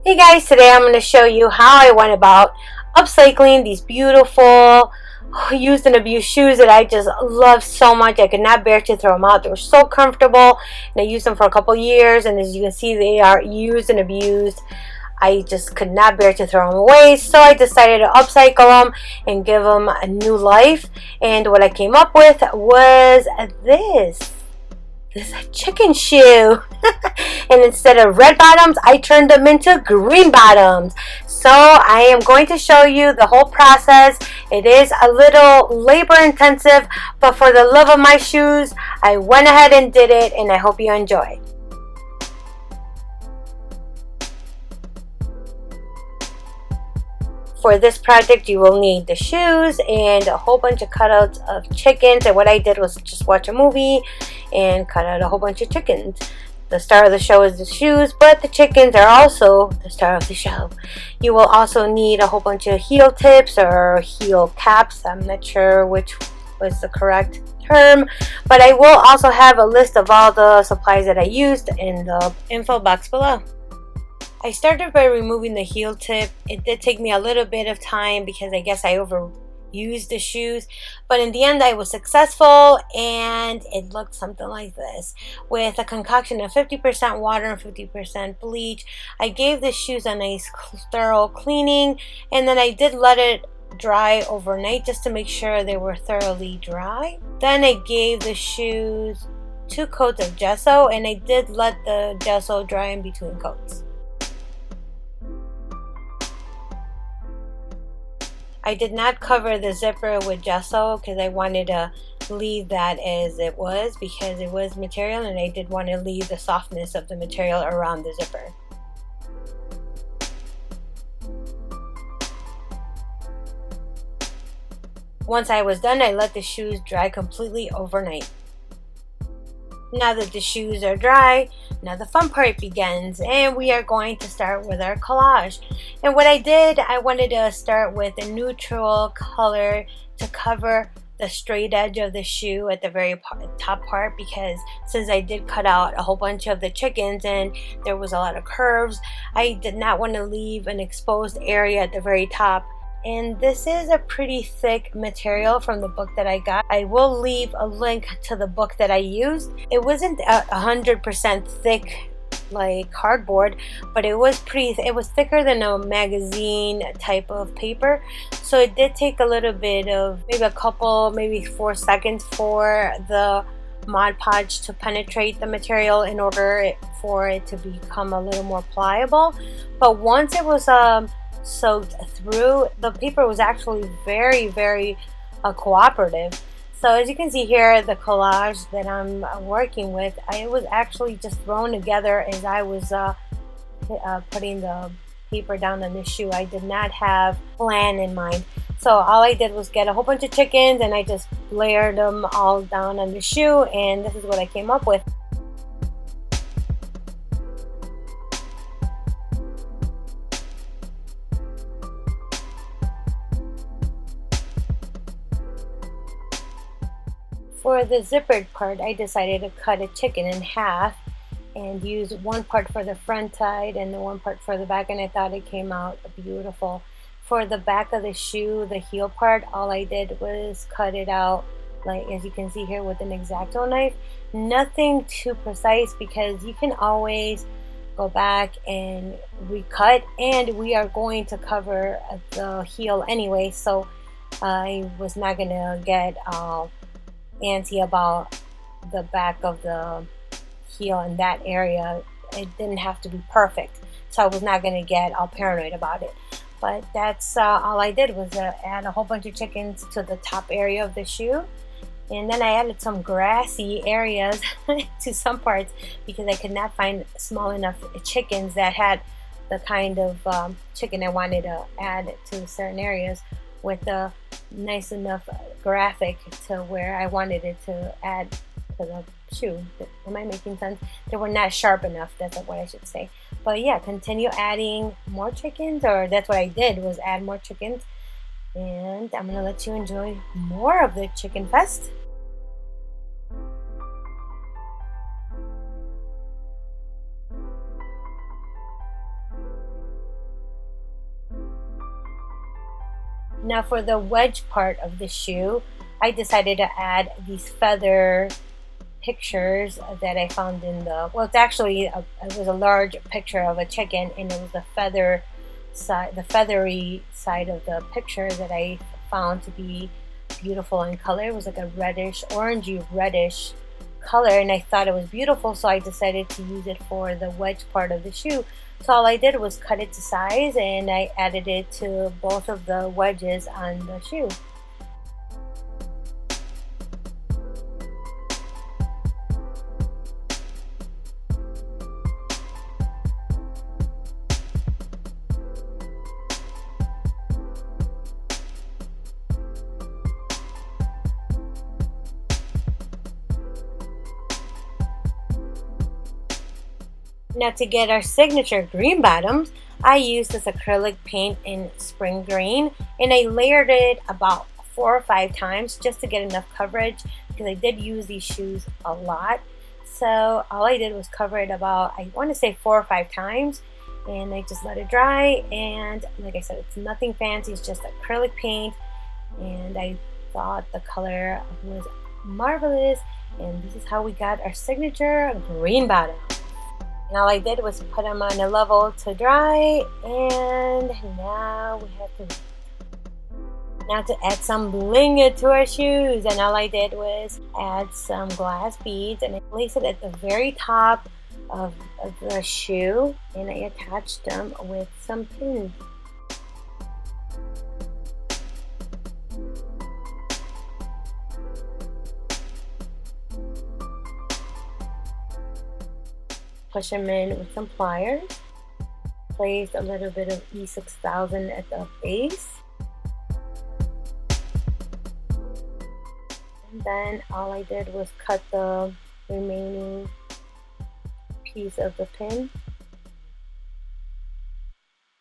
Hey guys, today I'm going to show you how I went about upcycling these beautiful used and abused shoes that I just love so much. I could not bear to throw them out. They were so comfortable and I used them for a couple years, and as you can see, they are used and abused. I just could not bear to throw them away, so I decided to upcycle them and give them a new life. And what I came up with was this chicken shoe. And instead of red bottoms, I turned them into green bottoms. So I am going to show you the whole process. It is a little labor intensive, but for the love of my shoes, I went ahead and did it, and I hope you enjoy. For this project, you will need the shoes and a whole bunch of cutouts of chickens. And what I did was just watch a movie and cut out a whole bunch of chickens. The star of the show is the shoes, but the chickens are also the star of the show. You will also need a whole bunch of heel tips or heel caps. I'm not sure which was the correct term, but I will also have a list of all the supplies that I used in the info box below. I started by removing the heel tip. It did take me a little bit of time because I guess I overused the shoes, but in the end I was successful, and it looked something like this. With a concoction of 50% water and 50% bleach, I gave the shoes a nice thorough cleaning, and then I did let it dry overnight just to make sure they were thoroughly dry. Then I gave the shoes 2 coats of gesso, and I did let the gesso dry in between coats. I did not cover the zipper with gesso because I wanted to leave that as it was, because it was material and I did want to leave the softness of the material around the zipper. Once I was done, I let the shoes dry completely overnight. Now that the shoes are dry, now the fun part begins, and we are going to start with our collage. And what I did, I wanted to start with a neutral color to cover the straight edge of the shoe at the very top part, because since I did cut out a whole bunch of the chickens and there was a lot of curves, I did not want to leave an exposed area at the very top. And this is a pretty thick material from the book that I got. I will leave a link to the book that I used. It wasn't 100% thick like cardboard, but it was thicker than a magazine type of paper. So it did take a little bit of maybe 4 seconds for the Mod Podge to penetrate the material in order for it to become a little more pliable. But once it was soaked through, the paper was actually very cooperative. So as you can see here, the collage that I'm working with, it was actually just thrown together as I was putting the paper down on the shoe. I did not have plan in mind. So all I did was get a whole bunch of chickens and I just layered them all down on the shoe, and this is what I came up with. For the zippered part, I decided to cut a chicken in half and use one part for the front side and the one part for the back, and I thought it came out beautiful. For the back of the shoe, the heel part, all I did was cut it out, like as you can see here, with an X-Acto knife. Nothing too precise, because you can always go back and recut, and we are going to cover the heel anyway, so I was not going to get antsy about the back of the heel in that area. It didn't have to be perfect, so I was not going to get all paranoid about it. But that's all I did was add a whole bunch of chickens to the top area of the shoe, and then I added some grassy areas to some parts because I could not find small enough chickens that had the kind of chicken I wanted to add to certain areas with a nice enough graphic to where I wanted it to add to the shoe. Am I making sense? They were not sharp enough, that's what I should say. But yeah, continue adding more chickens, or that's what I did, was add more chickens. And I'm gonna let you enjoy more of the chicken fest. Now for the wedge part of the shoe, I decided to add these feather pictures that I found in the, well, it's actually it was a large picture of a chicken, and it was the feather side, the feathery side of the picture that I found to be beautiful in color. It was like a reddish, orangey reddish color, and I thought it was beautiful, so I decided to use it for the wedge part of the shoe. So all I did was cut it to size, and I added it to both of the wedges on the shoe. Now to get our signature green bottoms, I used this acrylic paint in spring green, and I layered it about 4 or 5 times just to get enough coverage, because I did use these shoes a lot. So all I did was cover it about, I want to say 4 or 5 times, and I just let it dry. And like I said, it's nothing fancy, it's just acrylic paint, and I thought the color was marvelous, and this is how we got our signature green bottom. And all I did was put them on a level to dry, and now we have to add some bling to our shoes. And all I did was add some glass beads, and I placed it at the very top of the shoe, and I attached them with some pins. Push them in with some pliers. Place a little bit of E600 at the base. And then all I did was cut the remaining piece of the pin.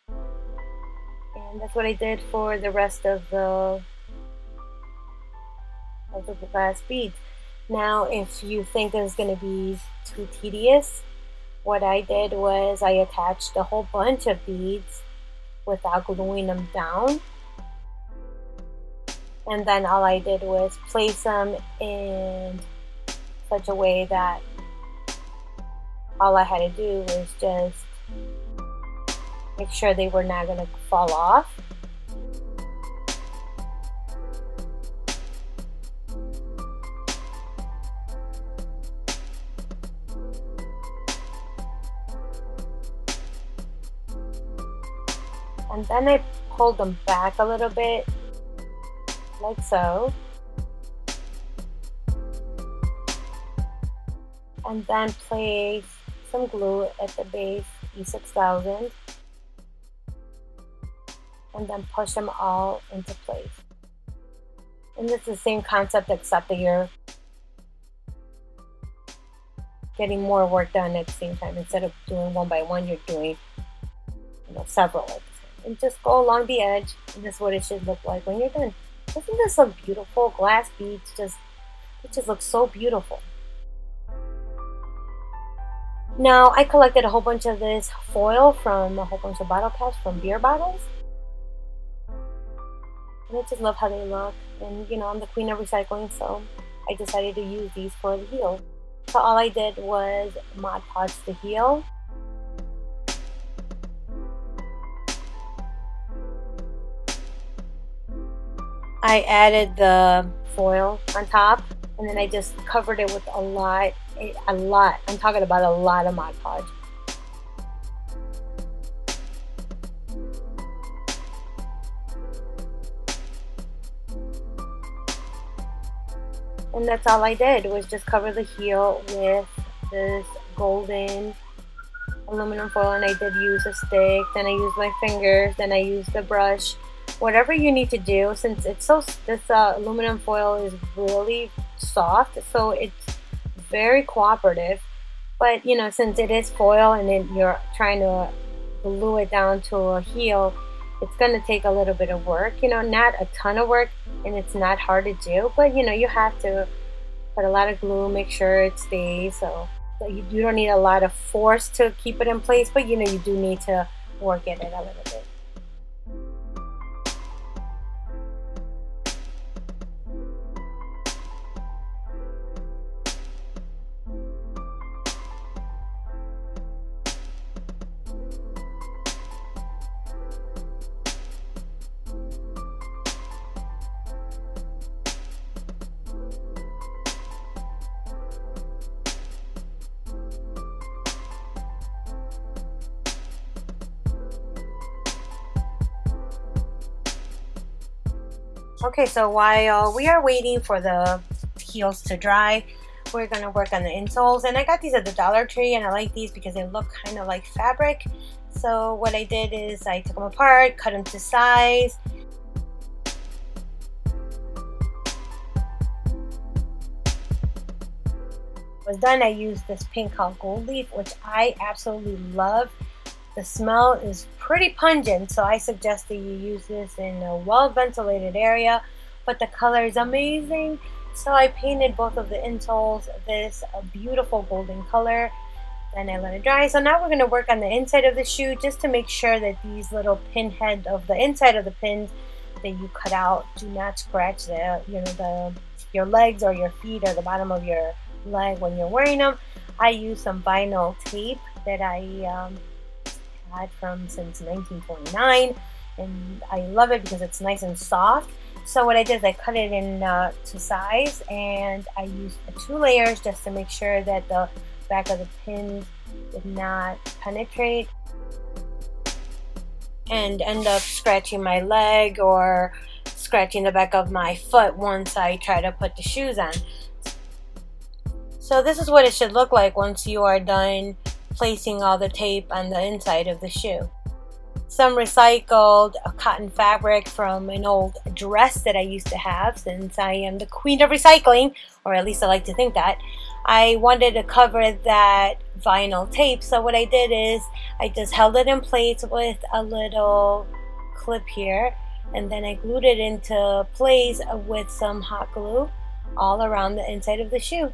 And that's what I did for the rest of the glass beads. Now, if you think this is going to be too tedious, what I did was I attached a whole bunch of beads without gluing them down. And then all I did was place them in such a way that all I had to do was just make sure they were not going to fall off. And then I pulled them back a little bit, like so. And then place some glue at the base, E600, and then push them all into place. And it's the same concept, except that you're getting more work done at the same time. Instead of doing one by one, you're doing, several at the same. And just go along the edge, and this is what it should look like when you're done. Doesn't this look beautiful? Glass beads it just looks so beautiful. Now I collected a whole bunch of this foil from a whole bunch of bottle caps from beer bottles, and I just love how they look. And I'm the queen of recycling, so I decided to use these for the heel. So all I did was Mod Podge the heel. I added the foil on top, and then I just covered it with a lot, I'm talking about a lot of Mod Podge. And that's all I did, was just cover the heel with this golden aluminum foil, and I did use a stick, then I used my fingers, then I used the brush. Whatever you need to do, since this aluminum foil is really soft, so it's very cooperative. But since it is foil and then you're trying to glue it down to a heel, it's going to take a little bit of work. Not a ton of work, and it's not hard to do, but you have to put a lot of glue, make sure it stays. So you don't need a lot of force to keep it in place, but you do need to work at it a little bit. Okay, so while we are waiting for the heels to dry, we're going to work on the insoles. And I got these at the Dollar Tree, and I like these because they look kind of like fabric. So what I did is I took them apart, cut them to size. Was done, I used this pink called Gold Leaf, which I absolutely love. The smell is pretty pungent, so I suggest that you use this in a well-ventilated area, but the color is amazing. So I painted both of the insoles this beautiful golden color. Then I let it dry. So now we're going to work on the inside of the shoe just to make sure that these little pin head of the inside of the pins that you cut out do not scratch your legs or your feet or the bottom of your leg when you're wearing them. I use some vinyl tape that I had since 1929, and I love it because it's nice and soft. So what I did is I cut it in to size, and I used 2 layers just to make sure that the back of the pin did not penetrate and end up scratching my leg or scratching the back of my foot once I try to put the shoes on. So this is what it should look like once you are done placing all the tape on the inside of the shoe. Some recycled cotton fabric from an old dress that I used to have, since I am the queen of recycling, or at least I like to think that. I wanted to cover that vinyl tape, so what I did is I just held it in place with a little clip here, and then I glued it into place with some hot glue all around the inside of the shoe.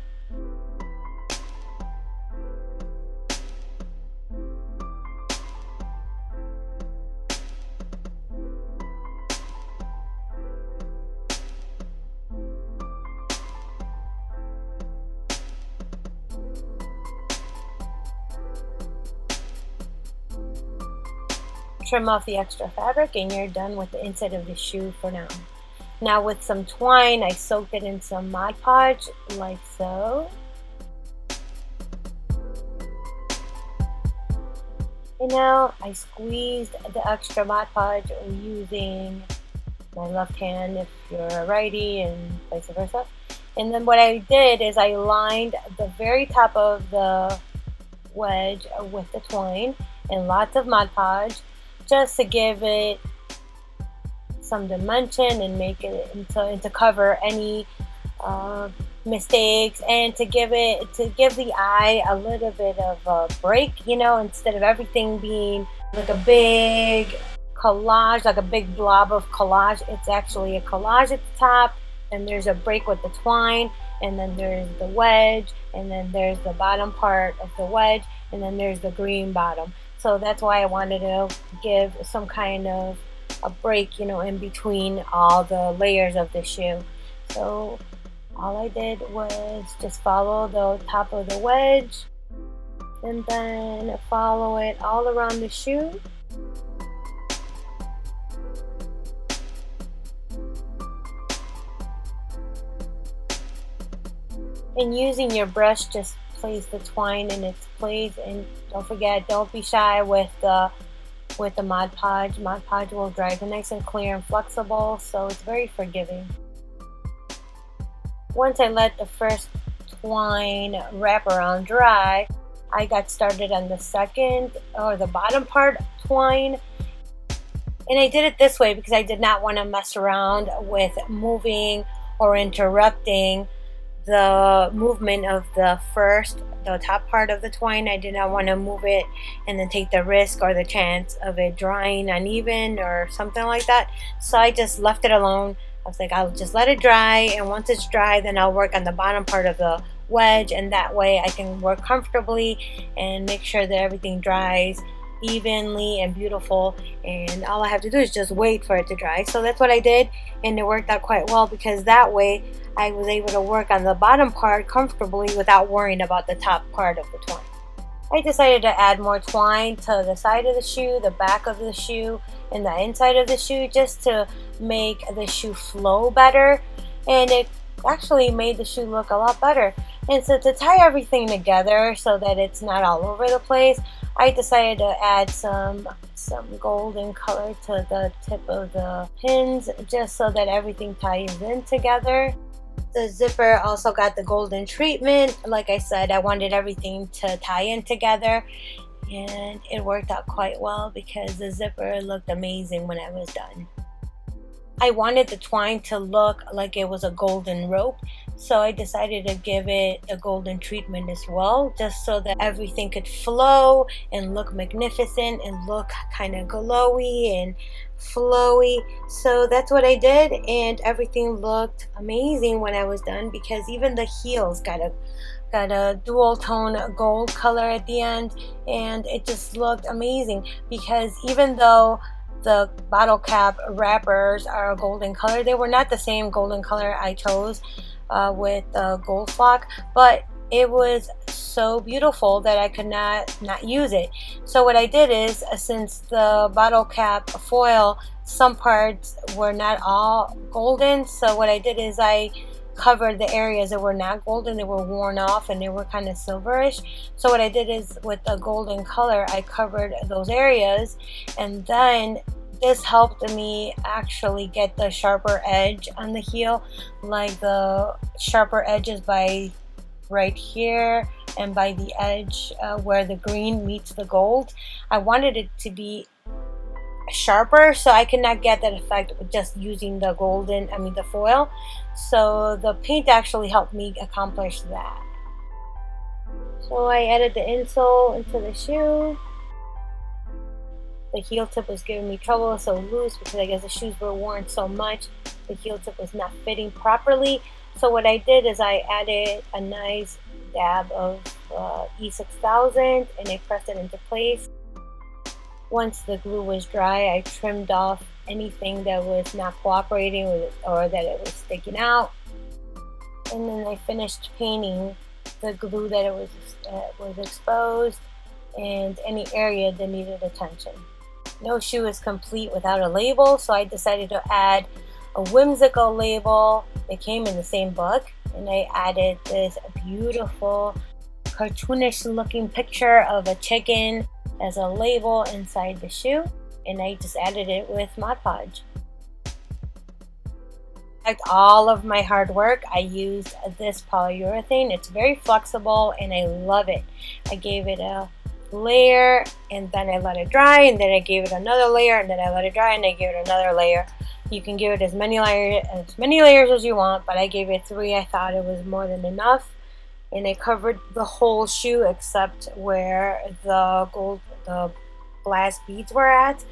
Trim off the extra fabric and you're done with the inside of the shoe for now. Now with some twine, I soaked it in some Mod Podge like so. And now I squeezed the extra Mod Podge using my left hand if you're a righty and vice versa. And then what I did is I lined the very top of the wedge with the twine and lots of Mod Podge, just to give it some dimension and make it to cover any mistakes, and to give the eye a little bit of a break, you know, instead of everything being like a big collage, like a big blob of collage. It's actually a collage at the top, and there's a break with the twine, and then there's the wedge, and then there's the bottom part of the wedge, and then there's the green bottom. So that's why I wanted to give some kind of a break, you know, in between all the layers of the shoe. So all I did was just follow the top of the wedge and then follow it all around the shoe. And using your brush, just place the twine in its place, and don't forget, don't be shy with the Mod Podge. Mod Podge will dry nice and clear and flexible, so it's very forgiving. Once I let the first twine wraparound dry, I got started on the second, or the bottom part twine. And I did it this way because I did not want to mess around with moving or interrupting the movement of the top part of the twine. I did not want to move it and then take the risk or the chance of it drying uneven or something like that. So I just left it alone. I was like, I'll just let it dry, and once it's dry, then I'll work on the bottom part of the wedge, and that way I can work comfortably and make sure that everything dries evenly and beautiful, and all I have to do is just wait for it to dry. So that's what I did, and it worked out quite well, because that way I was able to work on the bottom part comfortably without worrying about the top part of the twine. I decided to add more twine to the side of the shoe, the back of the shoe, and the inside of the shoe, just to make the shoe flow better, and it actually made the shoe look a lot better. And so to tie everything together so that it's not all over the place, I decided to add some golden color to the tip of the pins, just so that everything ties in together. The zipper also got the golden treatment. Like I said, I wanted everything to tie in together, and it worked out quite well because the zipper looked amazing when I was done. I wanted the twine to look like it was a golden rope, so I decided to give it a golden treatment as well, just so that everything could flow and look magnificent and look kind of glowy and flowy. So that's what I did, and everything looked amazing when I was done, because even the heels got a dual tone gold color at the end, and it just looked amazing. Because even though the bottle cap wrappers are a golden color, they were not the same golden color I chose with the gold flock, but it was so beautiful that I could not use it. So what I did is, since the bottle cap foil, some parts were not all golden, so what I did is I covered the areas that were not golden. They were worn off and they were kind of silverish. So what I did is, with the golden color, I covered those areas, and then this helped me actually get the sharper edge on the heel, like the sharper edges by right here and by the edge where the green meets the gold. I wanted it to be sharper, so I could not get that effect with just using the the foil. So the paint actually helped me accomplish that. So I added the insole into the shoe. The heel tip was giving me trouble, it was so loose, because I guess the shoes were worn so much, the heel tip was not fitting properly. So what I did is I added a nice dab of E600 and I pressed it into place. Once the glue was dry, I trimmed off anything that was not cooperating with it, or that it was sticking out. And then I finished painting the glue that was exposed and any area that needed attention. No shoe is complete without a label, so I decided to add a whimsical label that came in the same book, and I added this beautiful cartoonish looking picture of a chicken as a label inside the shoe, and I just added it with Mod Podge. Like all of my hard work, I used this polyurethane. It's very flexible and I love it. I gave it a layer and then I let it dry, and then I gave it another layer, and then I let it dry, and I gave it another layer. You can give it as many layers as you want, but I gave it 3. I thought it was more than enough, and I covered the whole shoe except where the glass beads were at,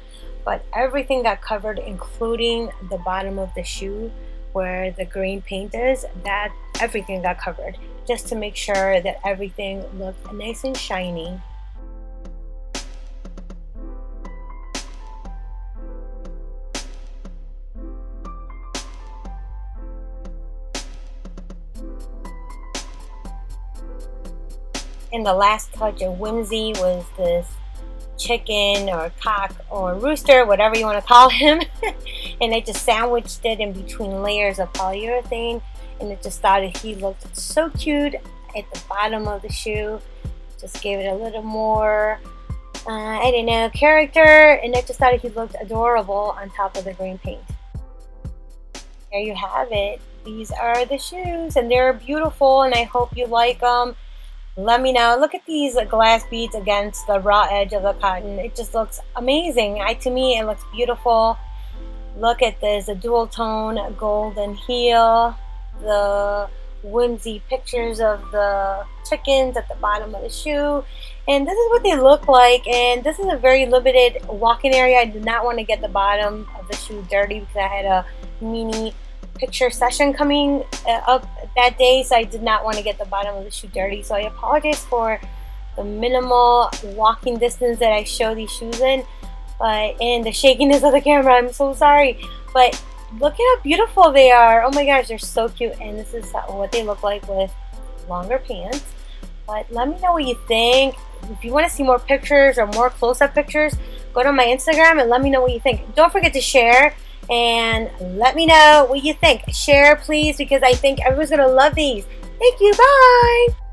but everything got covered, including the bottom of the shoe where the green paint is. That everything got covered, just to make sure that everything looked nice and shiny. And the last touch of whimsy was this chicken or cock or rooster, whatever you want to call him. And I just sandwiched it in between layers of polyurethane, and it just thought he looked so cute at the bottom of the shoe. Just gave it a little more, I don't know, character, and I just thought he looked adorable on top of the green paint. There you have it. These are the shoes, and they're beautiful, and I hope you like them. Let me know. Look at these glass beads against the raw edge of the cotton. It just looks amazing. To me, it looks beautiful. Look at this, the dual tone golden heel, the whimsy pictures of the chickens at the bottom of the shoe, and this is what they look like. And this is a very limited walking area. I did not want to get the bottom of the shoe dirty because I had a mini picture session coming up that day, so I did not want to get the bottom of the shoe dirty. So I apologize for the minimal walking distance that I show these shoes in, and the shakiness of the camera. I'm so sorry, but look at how beautiful they are. Oh my gosh, they're so cute, and this is what they look like with longer pants. But let me know what you think. If you want to see more pictures or more close-up pictures, go to my Instagram and let me know what you think. Don't forget to share and let me know what you think. Share, please, because I think everyone's going to love these. Thank you, bye!